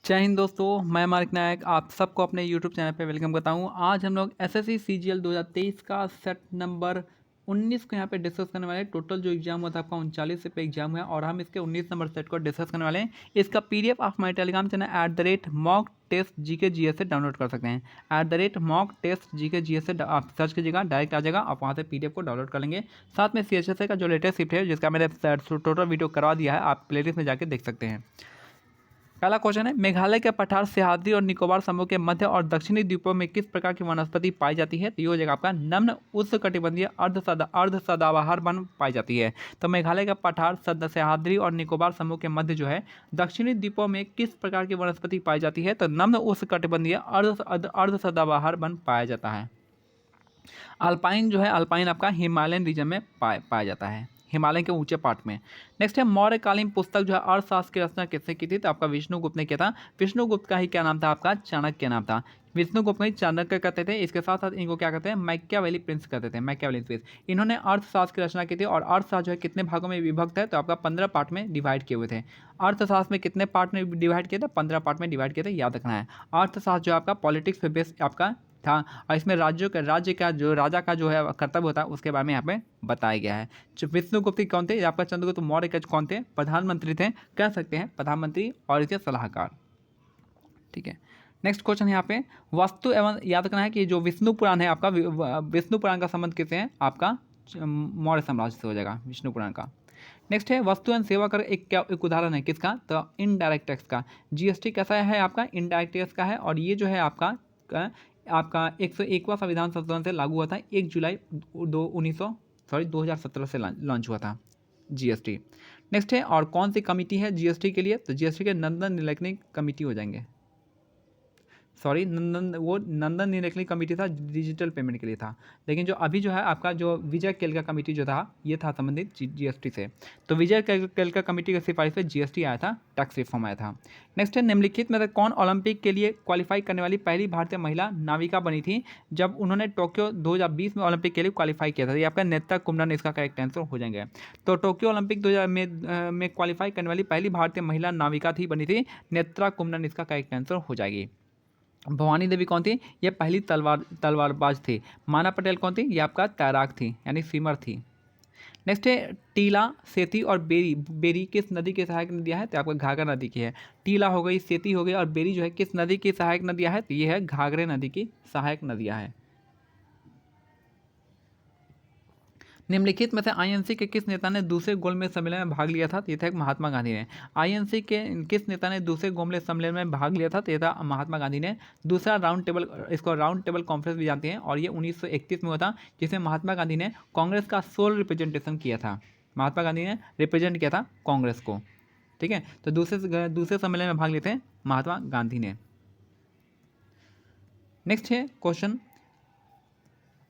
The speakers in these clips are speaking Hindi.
जय हिंद दोस्तों, मैं मार्क नायक आप सबको अपने यूट्यूब चैनल पे वेलकम करता हूँ। आज हम लोग एसएससी सीजीएल 2023 का सेट नंबर 19 को यहाँ पे डिस्कस करने वाले हैं। टोटल जो एग्जाम हुआ था आपका 39 पे एग्जाम हुआ और हम इसके 19 नंबर सेट को डिस्कस करने वाले हैं। इसका पीडीएफ आप हमारे Telegram channel @mock test GK GS से डाउनलोड कर सकते हैं। @mock टेस्ट जीके जीएस से आप सर्च कीजिएगा, डायरेक्ट आ जाएगा, आप वहाँ से पीडीएफ को डाउनलोड कर लेंगे। साथ में सीएचएसए का जो लेटेस्ट शिफ्ट है जिसका मैंने टोटल वीडियो करवा दिया है, आप प्लेलिस्ट में जाके देख सकते हैं। पहला क्वेश्चन है, मेघालय के पठार सह्याद्री और निकोबार समूह के मध्य और दक्षिणी द्वीपों में किस प्रकार की वनस्पति पाई जाती है? तो ये हो जाएगा आपका निम्न उष्णकटिबंधीय अर्ध सदाबहार वन पाई जाती है। तो मेघालय का पठार सह्याद्री और निकोबार समूह के मध्य जो है दक्षिणी द्वीपों में किस प्रकार की वनस्पति पाई जाती है? तो निम्न उष्णकटिबंधीय अर्ध सदाबहार वन पाया जाता है। अल्पाइन जो है, अल्पाइन आपका हिमालयन रीजन में पाया जाता है, हिमालय के ऊंचे पार्ट में। नेक्स्ट है, मौर्यकालीन पुस्तक जो है अर्थशास्त्र की रचना किसने की थी? तो आपका विष्णुगुप्त ने किया था। विष्णुगुप्त का ही क्या नाम था? आपका चाणक्य नाम था। विष्णुगुप्त में चाणक्य कहते थे, इसके साथ साथ इनको क्या कहते हैं? मैकियावेली प्रिंस कहते थे, मैकियावेली प्रिंस। इन्होंने अर्थशास्त्र की रचना की थी और अर्थशास्त्र जो है कितने भागों में विभक्त है? तो आपका 15 पार्ट में डिवाइड किए हुए थे। अर्थशास्त्र में कितने पार्ट में डिवाइड किए थे? 15 पार्ट में डिवाइड किए थे, याद रखना है। अर्थशास्त्र जो आपका पॉलिटिक्स पे बेस्ड आपका था और इसमें राज्य का जो राजा का जो है कर्तव्य होता है उसके बारे में यहाँ पे बताया गया है। विष्णुगुप्त कौन थे? आपका चंद्रगुप्त मौर्य के कौन थे? प्रधानमंत्री थे, कह सकते हैं प्रधानमंत्री और इसके सलाहकार। ठीक है, नेक्स्ट क्वेश्चन यहाँ पे वस्तु एवं, याद रखना है कि जो विष्णु पुराण है आपका, विष्णु पुराण का संबंध किससे है? आपका मौर्य साम्राज्य से हो जाएगा विष्णु पुराण का। नेक्स्ट है, वस्तु एवं सेवा कर एक उदाहरण है किसका? तो इनडायरेक्ट टैक्स का। जीएसटी कैसा है? आपका इनडायरेक्ट टैक्स का है और ये जो है आपका 101वां संविधान संशोधन से लागू हुआ था। 1 जुलाई 2017 से लॉन्च हुआ था जीएसटी। नेक्स्ट है, और कौन सी कमिटी है जीएसटी के लिए? तो जीएसटी के नंदन नीलेकनी कमिटी हो जाएंगे। नंदन नीलेकनी कमेटी था, डिजिटल पेमेंट के लिए था। लेकिन जो अभी जो है आपका जो विजय केलका कमेटी जो था ये था संबंधित जीएसटी से। तो विजय केलका कमेटी की सिफारिश से जीएसटी आया था, टैक्स रिफॉर्म आया था। नेक्स्ट है, निम्नलिखित में से कौन ओलंपिक के लिए क्वालिफाई करने वाली पहली भारतीय महिला नाविका बनी थी जब उन्होंने टोक्यो 2020 में ओलंपिक के लिए क्वालिफाई किया था? ये आपका नेत्रा कुमरन इसका करेक्ट आंसर हो जाएंगे। तो टोक्यो ओलंपिक 2000 में क्वालिफाई करने वाली पहली भारतीय महिला नाविका थी बनी थी नेत्रा कुमरन, इसका करेक्ट आंसर हो जाएगी। भवानी देवी कौन थी? ये पहली तलवारबाज थी। माना पटेल कौन थी? ये आपका तैराक थी, यानी स्विमर थी। नेक्स्ट है, टीला, सेती और बेरी किस नदी की सहायक नदियाँ है? तो आपका घाघरा नदी की है। टीला हो गई, सेती हो गई और बेरी जो है किस नदी की सहायक नदियाँ है? तो ये है घाघरे नदी की सहायक नदियाँ है। निम्नलिखित में से आईएनसी के किस नेता ने दूसरे गोलमेज सम्मेलन में भाग लिया था? तो ये था महात्मा गांधी ने। आईएनसी के किस नेता ने दूसरे गोलमेज सम्मेलन में भाग लिया था? तो ये था महात्मा गांधी ने। दूसरा राउंड टेबल, इसको राउंड टेबल कॉन्फ्रेंस भी जानते हैं और ये 1931 में हुआ था जिसमें महात्मा गांधी ने कांग्रेस का सोल रिप्रेजेंटेशन किया था। महात्मा गांधी ने रिप्रेजेंट किया था कांग्रेस को। ठीक है, तो दूसरे सम्मेलन में भाग लिए थे महात्मा गांधी ने। नेक्स्ट है क्वेश्चन,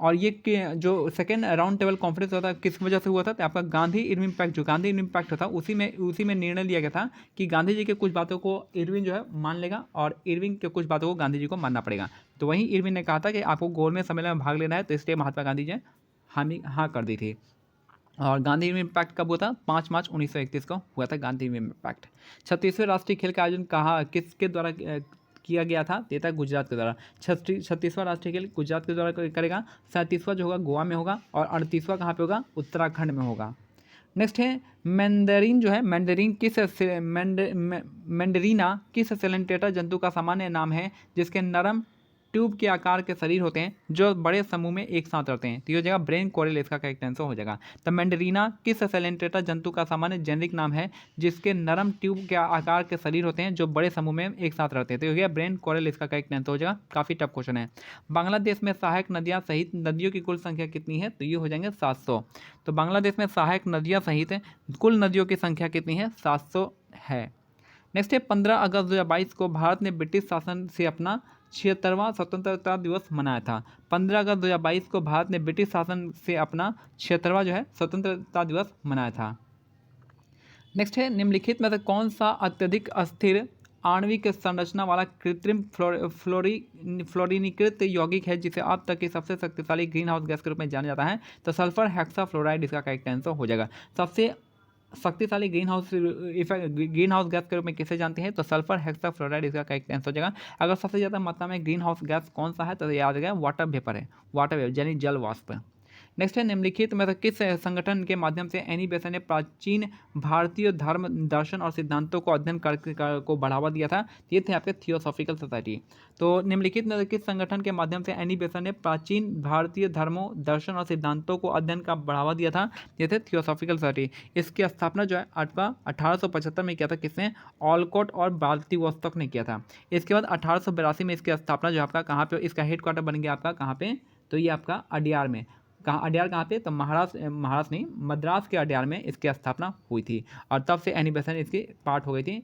और ये जो सेकेंड राउंड टेबल कॉन्फ्रेंस हुआ था किस वजह से हुआ था? तो आपका गांधी इरविन पैक्ट, जो गांधी इरविन पैक्ट था उसी में निर्णय लिया गया था कि गांधी जी के कुछ बातों को इरविन जो है मान लेगा और इरविन के कुछ बातों को गांधी जी को मानना पड़ेगा। तो वहीं इरविन ने कहा था कि आपको गोलमेज सम्मेलन में भाग लेना है, तो इसलिए महात्मा गांधी जी ने हाँ कर दी थी। और गांधी इरविन पैक्ट कब हुआ था? 5 मार्च 1931 को हुआ था गांधी इरविन पैक्ट। 36वें राष्ट्रीय खेल का आयोजन कहाँ किसके द्वारा किया गया था? ये था गुजरात के द्वारा। 36वां राष्ट्रीय खेल गुजरात के द्वारा करेगा। 37वां जो होगा गोवा में होगा और 38वां कहाँ पे होगा? उत्तराखंड में होगा। नेक्स्ट है, मैंडरीन जो है, मैंडरीना किस सेलेंटेटर जंतु का सामान्य नाम है जिसके नरम ट्यूब के आकार के शरीर होते हैं जो बड़े समूह में एक साथ रहते हैं? तो ये हो जाएगा ब्रेन कोरेल, इसका करेक्ट आंसर हो जाएगा। तो मैंडरीना किस सेलेंटेटर जंतु का सामान्य जेनेरिक नाम है जिसके नरम ट्यूब के आकार के शरीर होते हैं जो बड़े समूह में एक साथ रहते हैं? तो ये हो गया ब्रेन कोरेल, इसका करेक्ट आंसर हो जाएगा। काफ़ी टफ क्वेश्चन है। बांग्लादेश में सहायक नदियाँ सहित नदियों की कुल संख्या कितनी है? तो ये हो जाएंगे 700। तो बांग्लादेश में सहायक नदियाँ सहित कुल नदियों की संख्या कितनी है? 700 है। नेक्स्ट है, 15 अगस्त 2022 को भारत ने ब्रिटिश शासन से अपना 76वां स्वतंत्रता दिवस मनाया था। 15 अगस्त 2022 को भारत ने ब्रिटिश शासन से अपना 76वां जो है स्वतंत्रता दिवस मनाया था। नेक्स्ट है, निम्नलिखित में से कौन सा अत्यधिक अस्थिर आणविक संरचना वाला कृत्रिम फ्लोरीनीकृत यौगिक है जिसे अब तक की सबसे शक्तिशाली ग्रीन हाउस गैस के रूप में जाना जाता है? तो सल्फर हेक्साफ्लोराइड इसका करेक्ट आंसर हो जाएगा। सबसे शक्तिशाली green house effect green house gas के रूप में किसे जानते हैं? तो सल्फर हेक्साफ्लोराइड इसका करेक्ट आंसर हो जाएगा। अगर सबसे ज़्यादा मात्रा में ग्रीन हाउस गैस कौन सा है तो याद रखिएगा वाटर वेपर है, वाटर वेपर यानी जल वाष्प। नेक्स्ट है निम्नलिखित में से किस संगठन के माध्यम से एनी बेसन ने प्राचीन भारतीय धर्म दर्शन और सिद्धांतों को अध्ययन को बढ़ावा दिया था? ये थे आपके थियोसॉफिकल सोसाइटी। तो निम्नलिखित में से किस संगठन के माध्यम से एनी बेसन ने प्राचीन भारतीय धर्मों दर्शन और सिद्धांतों को अध्ययन का बढ़ावा दिया था? ये थे थियोसॉफिकल सोसाइटी। इसकी स्थापना जो है आपका 1875 में किया था किसने? ऑलकोट और बाल्तिवोस्तोक ने किया था। इसके बाद 1882 में इसकी स्थापना जो आपका कहाँ पे, इसका हेडक्वार्टर बन गया आपका कहाँ पे? तो ये आपका अडियार में। कहाँ अडियार कहाँ पे? तो महाराष्ट्र नहीं, मद्रास के अडियार में इसकी स्थापना हुई थी और तब से एनी बेसन इसकी पार्ट हो गई थी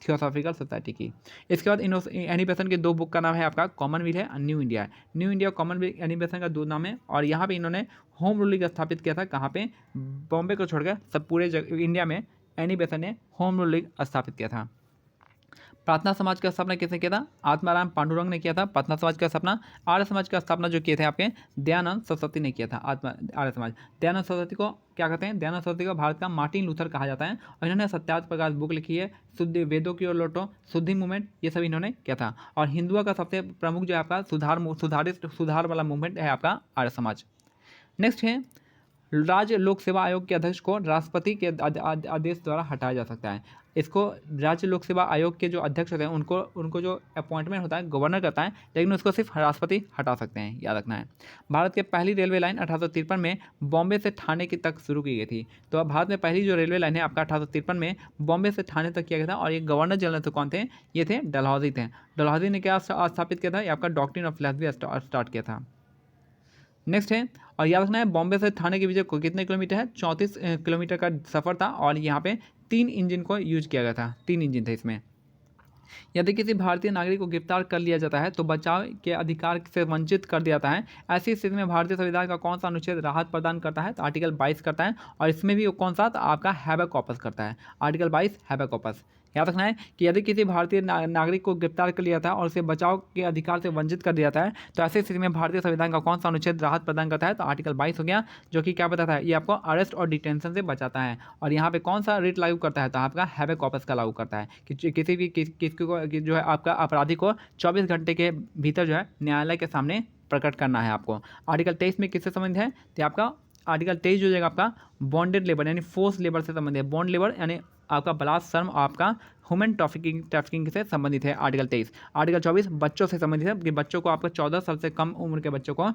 थियोसॉफिकल सोसाइटी की। इसके बाद एनी बेसन के दो बुक का नाम है आपका कॉमनवेल्थ है और न्यू इंडिया है। न्यू इंडिया कॉमनवेल्थ एनी बेसन का दो नाम है और यहाँ पे इन्होंने होम रूलिंग स्थापित किया था कहाँ पे? बॉम्बे को छोड़कर सब पूरे इंडिया में एनी बेसन ने होम रूलिंग स्थापित किया था। प्रार्थना समाज का स्थापना किसने किया था? आत्माराम पांडुरंग ने किया था प्रार्थना समाज का स्थापना। आर्य समाज का स्थापना जो किए थे आपके दयानंद सरस्वती ने किया था। आर्य समाज दयानंद सरस्वती को क्या कहते हैं? दयानंद सरस्वती को भारत का मार्टिन लूथर कहा जाता है और इन्होंने सत्यार्थ प्रकाश बुक लिखी है, शुद्ध वेदों की ओर लौटो, शुद्धि मूवमेंट, ये सब इन्होंने किया था। और हिंदुओं का सबसे प्रमुख जो है आपका सुधार वाला मूवमेंट है आपका आर्य समाज। नेक्स्ट है राज्य लोक सेवा आयोग के अध्यक्ष को राष्ट्रपति के आदेश द्वारा हटाया जा सकता है। इसको राज्य लोक सेवा आयोग के जो अध्यक्ष होते हैं उनको जो अपॉइंटमेंट होता है गवर्नर करता है, लेकिन उसको सिर्फ राष्ट्रपति हटा सकते हैं, याद रखना है। भारत की पहली रेलवे लाइन 1853 में बॉम्बे से ठाणे की तक शुरू की गई थी। तो अब भारत में पहली जो रेलवे लाइन है आपका 1853 में बॉम्बे से ठाणे तक किया गया था और ये गवर्नर जनरल तो कौन थे? ये थे डलहौजी थे। डलहौजी ने क्या स्थापित किया था? ये आपका डॉक्ट्रिन ऑफ फिलॉसफी स्टार्ट किया था। नेक्स्ट है और याद रखना है बॉम्बे से ठाणे के बीच कितने किलोमीटर है? 34 किलोमीटर का सफ़र था और यहाँ पे 3 इंजन को यूज किया गया था, 3 इंजन थे इसमें। यदि किसी भारतीय नागरिक को गिरफ्तार कर लिया जाता है तो बचाव के अधिकार से वंचित कर दिया जाता है, ऐसी स्थिति में भारतीय संविधान का कौन सा अनुच्छेद राहत प्रदान करता है? तो आर्टिकल 22 करता है और इसमें भी कौन सा? तो आपका हैबेक कॉर्पस करता है, आर्टिकल 22 हैबेक कॉर्पस। याद रखना है कि यदि किसी भारतीय नागरिक को गिरफ्तार कर लिया था और उसे बचाव के अधिकार से वंचित कर दिया जाता है तो ऐसी स्थिति में भारतीय संविधान का कौन सा अनुच्छेद राहत प्रदान करता है? तो आर्टिकल 22 हो गया, जो कि क्या बताता है? ये आपको अरेस्ट और डिटेंशन से बचाता है और यहाँ पे कौन सा रिट लागू करता है? तो आपका हैबेक कॉर्पस का लागू करता है कि किसी भी किसी को जो है आपका अपराधी को 24 घंटे के भीतर जो है न्यायालय के सामने प्रकट करना है आपको। आर्टिकल 23 में किससे संबंधित है? तो आपका आर्टिकल 23 जो जाएगा आपका बॉन्डेड लेबर यानी फोर्स लेबर से संबंधित है। बॉन्ड लेबर यानी आपका बलात्कार, श्रम, आपका ह्यूमन ट्रैफिकिंग से संबंधित है आर्टिकल 23। आर्टिकल 24 बच्चों से संबंधित है कि बच्चों को आपका 14 साल से कम उम्र के बच्चों को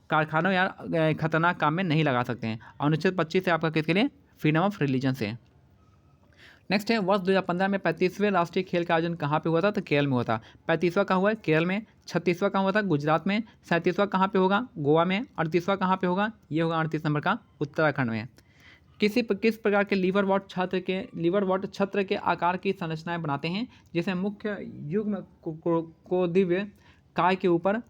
कारखानों या खतरनाक काम में नहीं लगा सकते हैं। अनुच्छेद 25 है आपका किसके लिए? फ्रीडम ऑफ रिलीजन से। नेक्स्ट है वर्ष 2015 में 35वें राष्ट्रीय खेल का आयोजन कहाँ पे हुआ था? तो केरल में हुआ था। 35वां कहाँ हुआ है? केरल में। 36वां कहाँ हुआ था? गुजरात में। 37वां कहाँ पे होगा? गोवा में। 38वां कहाँ पे होगा? ये होगा 38 नंबर का उत्तराखंड में। किस प्रकार के लीवर वॉट छत्र के आकार की संरचनाएं बनाते हैं जिसे मुख्य युग्म को दिव्य काय के ऊपर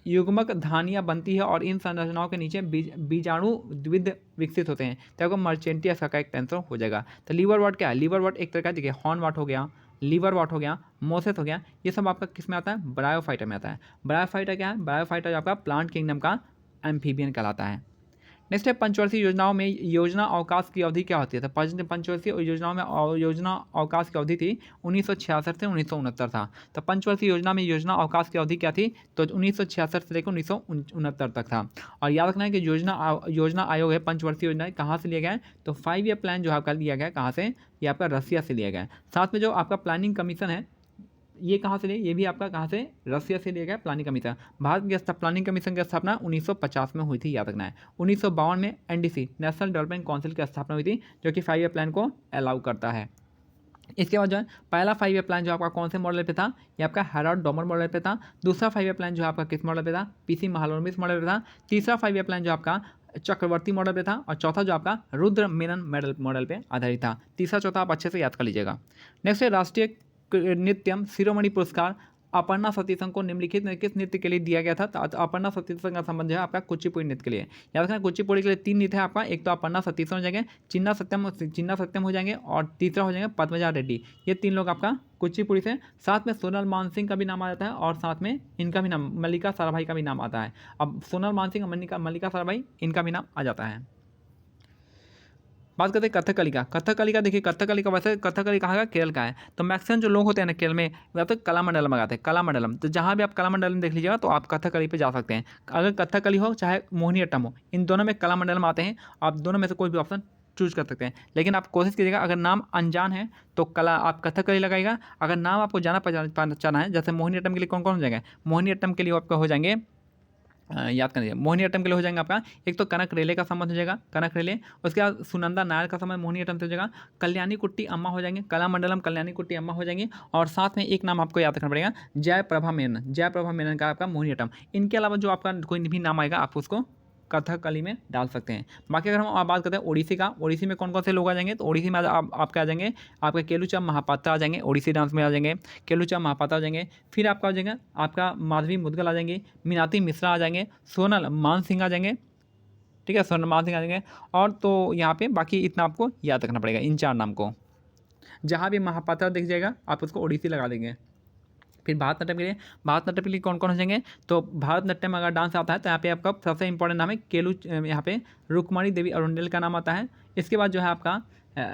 युग्मक धानियाँ बनती है और इन संरचनाओं के नीचे बीजाणु द्विध विकसित होते हैं। तो आपको मर्चेंटियस का करेक्ट आंसर हो जाएगा। तो लीवर वॉट क्या है? लीवर वॉट एक तरह का देखिए हॉर्न वॉट हो गया, लीवर वॉट हो गया, मोसेस हो गया, ये सब आपका किस में आता है? ब्रायोफाइटा में आता है। ब्रायोफाइटा क्या है? ब्रायोफाइटा आपका प्लांट किंगडम का एम्फीबियन कहलाता है। नेक्स्ट है पंचवर्षीय योजनाओं में योजना अवकाश की अवधि क्या होती है? तो पंचवर्षीय योजनाओं में योजना अवकाश की अवधि थी 1966 से 1969 था। तो पंचवर्षीय योजना में योजना अवकाश की अवधि क्या थी? तो 1966 से लेकर 1969 तक था। और याद रखना है कि योजना आयोग है पंचवर्षीय योजना कहाँ से लिया गया है? तो 5 ईयर प्लान जो आपका लिया गया है कहाँ से? ये आपका रसिया से लिया गया है। साथ में जो आपका प्लानिंग कमीशन है ये कहाँ से लिया? ये भी आपका कहाँ से? रसिया से लिया गया प्लानिंग कमीशन। भारत की प्लानिंग कमीशन की स्थापना 1950 में हुई थी, याद रखना है। 1952 में एनडीसी नेशनल डेवलपमेंट काउंसिल की स्थापना हुई थी जो कि 5 ईयर प्लान को अलाउ करता है। इसके बाद जो है पहला 5 ईयर प्लान जो आपका कौन से मॉडल पे था? ये आपका हैराल्ड डॉमर मॉडल पे था। दूसरा 5 ईयर प्लान जो आपका किस मॉडल पे था? पीसी महालनोबिस मॉडल पे था। तीसरा 5 ईयर प्लान जो आपका चक्रवर्ती मॉडल पे था और चौथा जो आपका रुद्र मेनन मॉडल पे आधारित था। तीसरा चौथा आप अच्छे से याद कर लीजिएगा। नेक्स्ट है राष्ट्रीय नृत्यम शिरोमणि पुरस्कार अपर्णा सतीशं को निम्नलिखित में किस नृत्य के लिए दिया गया था? तो अपर्णा सतीशं का संबंध है आपका कुचिपुड़ी नृत्य के लिए। याद रखना कुचिपुड़ी के लिए 3 नृत्य है आपका, एक तो अपर्णा सतीशं हो जाएंगे, चिन्ना सत्यम हो जाएंगे और तीसरा हो जाएंगे पद्मजा रेड्डी। ये 3 लोग आपका कुचिपुड़ी से। साथ में सोनल मानसिंह का भी नाम आ जाता है और साथ में इनका भी नाम मल्लिका साराभाई का भी नाम आता है। अब सोनल मानसिंह और मल्लिका साराभाई इनका भी नाम आ जाता है। बात करते हैं कथकली का। कथकली का देखिए, कथकली का वैसे कथकली कहाँ का, केरल का है। तो मैक्सिमम जो लोग होते हैं ना केरल में, या तो कलामंडलम लगाते हैं, कलामंडलम। तो जहाँ भी आप कलामंडलम देख लीजिएगा तो आप कथकली पे जा सकते हैं। अगर कथकली हो चाहे मोहिनीअट्टम हो, इन दोनों में कलामंडलम आते हैं। आप दोनों में से कोई भी ऑप्शन चूज कर सकते हैं। लेकिन आप कोशिश कीजिएगा, अगर नाम अनजान है तो कला आप कथकली लगाइएगा। अगर नाम आपको जाना पहचाना है, जैसे मोहिनीअट्टम के लिए कौन कौन हो जाएंगे, मोहिनीअट्टम के लिए आपका हो जाएंगे, याद करिए, मोहिनीअट्टम के लिए हो जाएंगे आपका, एक तो कनक रेले का संबंध हो जाएगा, कनक रेले। उसके बाद सुनंदा नायर का संबंध मोहिनीअट्टम से हो जाएगा। कल्याणी कुट्टी अम्मा हो जाएंगे, कलामंडलम कल्याणी कुट्टी अम्मा हो जाएंगी। और साथ में एक नाम आपको याद रखना पड़ेगा, जयप्रभा मेनन, जयप्रभा मेनन का आपका मोहिनीअट्टम। इनके अलावा जो आपका कोई भी नाम आएगा आप उसको कथकली में डाल सकते हैं। बाकी अगर हम बात करते हैं ओडिसी का, ओडिसी में कौन कौन से लोग आ जाएंगे, तो ओडिसी में आपके आ जाएंगे, आपके केलुचा महापात्रा आ जाएंगे, ओडिसी डांस में आ जाएंगे, केलुचा महापात्रा आ जाएंगे। फिर आपका आ जाएगा आपका माधवी मुदगल आ जाएंगे, मीनाती मिश्रा आ जाएंगे, सोनल मान सिंह आ जाएंगे, ठीक है, सोनल मान सिंह आ जाएंगे। और तो यहाँ पे बाकी इतना आपको याद रखना पड़ेगा इन 4 नाम को। जहाँ भी महापात्रा दिख जाएगा आप उसको ओडिसी लगा देंगे। फिर भारतनाट्यम के लिए, भारतनाट्यम के लिए कौन कौन हो जाएंगे, तो भारतनाट्यम अगर डांस आता है तो यहाँ पे आपका सबसे इंपॉर्टेंट नाम है केलू, यहाँ पे रुक्मणी देवी अरुंडेल का नाम आता है। इसके बाद जो है आपका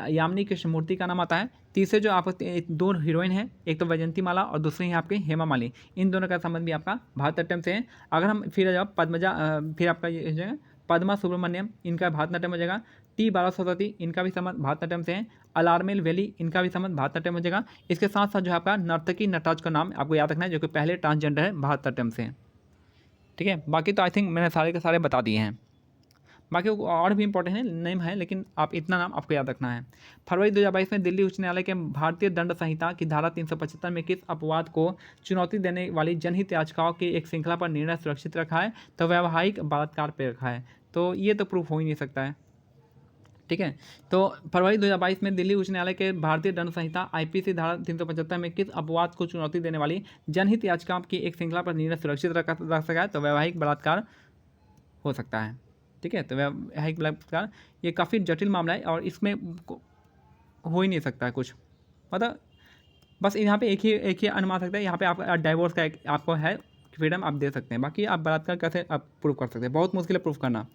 यामिनी कृष्णमूर्ति का नाम आता है। तीसरे जो आप 2 हीरोइन हैं, एक तो वैजंती माला और दूसरी है आपकी हेमा मालिनी, इन दोनों का संबंध भी आपका भारतनाट्यम से है। अगर हम फिर जब पद्मजा, फिर आपका ये हो जाएगा पद्मा सुब्रमण्यम, इनका भारतनाट्यम हो जाएगा। टी बालासरस्वती, इनका भी संबंध भारतनाट्यम से है। अलारमेल वैली, इनका भी संबंध भारतनाट्यम हो जाएगा। इसके साथ साथ जो है आपका नर्तकी नटराज का नाम आपको याद रखना है, जो कि पहले ट्रांसजेंडर है भारतनाट्यम से, ठीक है। बाकी तो आई थिंक मैंने सारे के सारे बता दिए हैं। बाकी और भी इंपॉर्टेंट है नेम है, लेकिन आप इतना नाम आपको याद रखना है। फरवरी 2022 में दिल्ली उच्च न्यायालय के भारतीय दंड संहिता की धारा 375 में किस अपवाद को चुनौती देने वाली जनहित याचिकाओं की एक श्रृंखला पर निर्णय सुरक्षित रखा है, तो वैवाहिक बलात्कार पर रखा है। तो ये तो प्रूफ हो ही नहीं सकता है, ठीक है। तो फरवरी 2022 में दिल्ली उच्च न्यायालय के भारतीय दंड संहिता आईपीसी धारा 375 में किस अपवाद को चुनौती देने वाली जनहित याचिकाओं की एक श्रृंखला पर निर्णय सुरक्षित रख सका है, तो वैवाहिक बलात्कार हो सकता है, ठीक है। तो वैवाहिक बलात्कार ये काफ़ी जटिल मामला है और इसमें हो ही नहीं सकता है कुछ, मतलब बस यहाँ पे एक ही अनुमान सकते हैं, यहाँ पे आप डाइवोर्स का एक आपको है फ्रीडम, आप दे सकते हैं। बाकी आप बलात्कार कैसे आप प्रूव कर सकते हैं, बहुत मुश्किल है प्रूफ करना,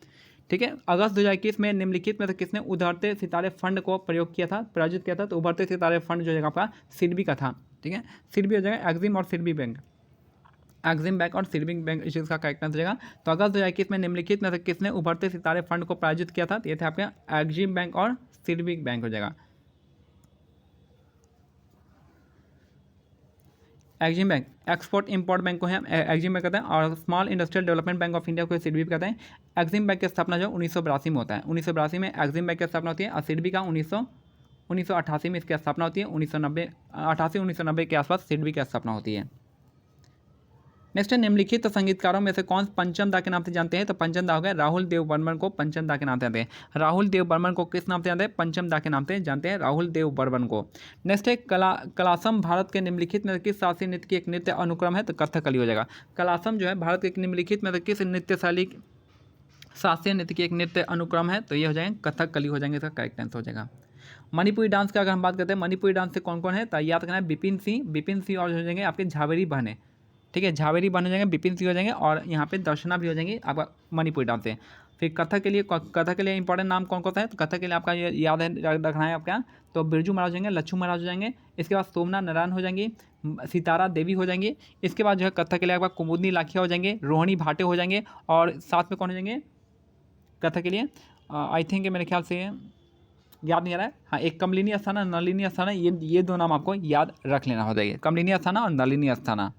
ठीक है। अगस्त 2021 में निम्नलिखित में से किसने उभरते सितारे फंड को प्रयोग किया था, प्रायोजित किया था, तो उभरते सितारे फंड जो है आपका सिडबी का था, ठीक है। सिडबी हो जाएगा एक्जिम और सिडबी बैंक, एक्जिम बैंक और सिडबी बैंक इस चीज़ का करेक्ट आंसर हो जाएगा। तो अगस्त 2021 में निम्नलिखित में से किसने उभरते सितारे फंड को प्रायोजित किया था, तो ये थे आपके एक्जिम बैंक और सिडबी बैंक हो जाएगा। Exim bank export import bank को है एक्जिम बैंक कहते हैं, और small industrial development bank of India को सिडबी कहते हैं। एक्जिम बैंक की स्थापना जो 1982 में होता है, 1982 में एक्जिम बैंक की स्थापना होती है, और सिडबी का 1988 में इसकी स्थापना होती है, 1990 के आसपास सिडबी की स्थापना होती है। नेक्स्ट है निम्नलिखित संगीतकारों में से कौन पंचम दा के नाम से जानते हैं, तो पंचम दा हो गया राहुल देव बर्मन को पंचम दा के नाम से जानते हैं। राहुल देव बर्मन को किस नाम से जानते हैं, पंचम दा के नाम से जानते हैं राहुल देव बर्मन को। नेक्स्ट है कलासम भारत के निम्नलिखित में किस शास्त्रीय नृत्य की एक नृत्य अनुक्रम है, तो कथकली हो जाएगा। कलासम जो है भारत के निम्नलिखित में किस नृत्य शैली शास्त्रीय नृत्य की एक नृत्य अनुक्रम है, तो ये हो जाएंगे कथकली हो जाएंगे, इसका करेक्ट आंसर हो जाएगा। मणिपुरी डांस का अगर हम बात करते हैं, मणिपुरी डांस से कौन कौन है, तो याद रखना है बिपिन सिंह और हो जाएंगे आपके झावेरी बहने, ठीक है, झावेरी बन हो जाएंगे, बिपिन सिंह हो जाएंगे, और यहाँ पे दर्शना भी हो जाएंगी आपका मणिपुरी डांस से। फिर कथक के लिए इंपॉर्टेंट नाम कौन कौन सा है, तो कथक के लिए आपका ये याद है रखना है आपका, तो बिरजू महाराज हो जाएंगे, लच्छू महाराज हो जाएंगे, इसके बाद सोमनाथ नारायण हो जाएंगी, सितारा देवी हो जाएंगी, इसके बाद जो है कथक के लिए आपका कुमुदनी लाखिया हो जाएंगे, रोहिणी भाटे हो जाएंगे, और साथ में कौन हो जाएंगे कथक के लिए, आई थिंक मेरे ख्याल से याद नहीं आ रहा है, हाँ एक कमलिनी अस्थाना नलिनी अस्थाना, ये 2 नाम आपको याद रख लेना हो जाएगा, कमलिनी अस्थाना और नलिनी अस्थाना।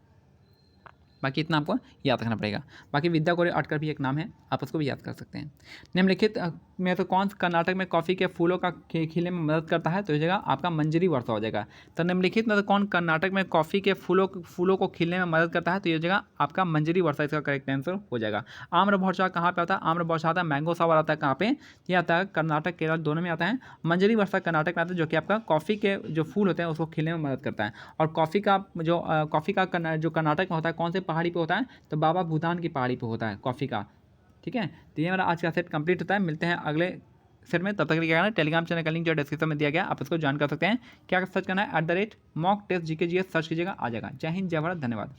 बाकी इतना आपको याद रखना पड़ेगा। बाकी विद्या गौरी अटकर भी एक नाम है, आप उसको भी याद कर सकते हैं। निम्नलिखित में तो कौन कर्नाटक में कॉफ़ी के फूलों का खिलने में मदद करता है, तो ये जगह आपका मंजरी वर्षा हो जाएगा। तो निम्नलिखित में तो कौन कर्नाटक में कॉफ़ी के फूलों को खिलने में मदद करता है, तो ये जगह आपका मंजरी वर्षा इसका करेक्ट आंसर हो जाएगा। आम्र वर्षा कहाँ पे आता है, आम्र वर्षा आता है मैंगो सावर आता है कहाँ पे, ये आता है कर्नाटक केरल दोनों में आता है। मंजरी वर्षा कर्नाटक में आता है, जो कि आपका कॉफ़ी के जो फूल होते हैं उसको खिलने में मदद करता है। और कॉफ़ी का जो कर्नाटक में होता है कौन से पहाड़ी पे होता है, तो बाबा भूटान की पहाड़ी पे होता है कॉफ़ी का, ठीक है। तो ये मेरा आज का सेट कंप्लीट होता है, मिलते हैं अगले सेट में, तब तक क्या करना है, टेलीग्राम चैनल का लिंक जो डिस्क्रिप्शन में दिया गया आप उसको ज्वाइन कर सकते हैं। क्या सर्च करना है @mock test GK सर्च कीजिएगा, आ जाएगा। जय हिंद, जय भारत, धन्यवाद।